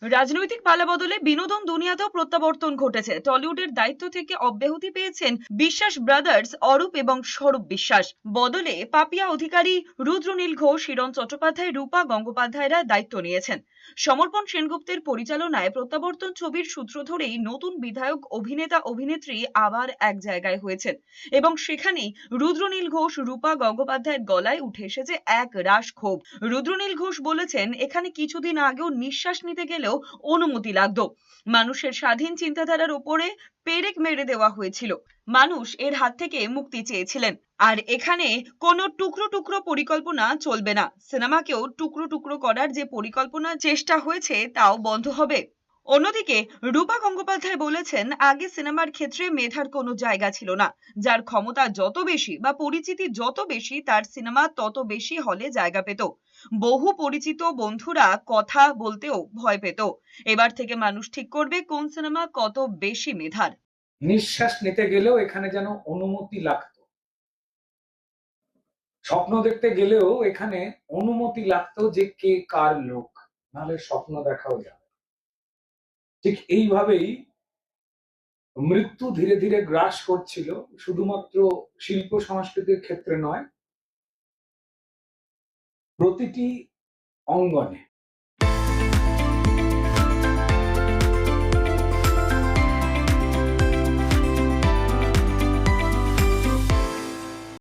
রাজনৈতিক পালাবদলে বিনোদন দুনিয়াতেও প্রত্যাবর্তন ঘটেছে। টলিউডের দায়িত্ব থেকে অব্যাহতি পেয়েছেন বিশ্বাস ব্রাদার্স অরূপ এবং স্বরূপ বিশ্বাস। বদলে পাপিয়া অধিকারী, রুদ্রনীল ঘোষ, হিরণ চট্টোপাধ্যায়, রূপা গঙ্গোপাধ্যায়রা দায়িত্ব নিয়েছেন। সমর্পণ সেনগুপ্তের পরিচালনায় প্রত্যাবর্তন ছবির সূত্র ধরেই নতুন বিধায়ক, অভিনেতা, অভিনেত্রী আবার এক জায়গায় হয়েছেন এবং সেখানেই রুদ্রনীল ঘোষ, রূপা গঙ্গোপাধ্যায়ের গলায় উঠে এসেছে এক রাশ ক্ষোভ। রুদ্রনীল ঘোষ বলেছেন, এখানে কিছুদিন আগেও নিঃশ্বাস নিতে গেলেও অনুমতি লাগতো। মানুষের স্বাধীন চিন্তাধারার উপরে পেরেক মেরে দেওয়া হয়েছিল। মানুষ এর হাত থেকে মুক্তি চেয়েছিলেন। আর এখানে কোনো টুকরো টুকরো পরিকল্পনা চলবে না। সিনেমাকেও টুকরো টুকরো করার যে পরিকল্পনা চেষ্টা হয়েছে তাও বন্ধ হবে। অন্যদিকে রূপা গঙ্গোপাধ্যায় বলেছেন, আগে সিনেমার ক্ষেত্রে মেধার কোনো জায়গা ছিল না। যার ক্ষমতা যত বেশি বা পরিচিতি যত বেশি, তার সিনেমা তত বেশি হলে জায়গা পেত। বহু পরিচিত বন্ধুরা কথা বলতেও ভয় পেত। এবার থেকে মানুষ ঠিক করবে কোন সিনেমা কত বেশি মেধার। নিঃশ্বাস নিতে গেলেও এখানে যেন অনুমতি লাগতো, স্বপ্ন দেখতে গেলেও এখানে অনুমতি লাগতো যে কে কার লোক, নাহলে স্বপ্ন দেখাও যাবে। ঠিক এইভাবেই মৃত্যু ধীরে ধীরে গ্রাস করছিল, শুধুমাত্র শিল্প সংস্কৃতির ক্ষেত্রে নয়, প্রতিটি অঙ্গনে।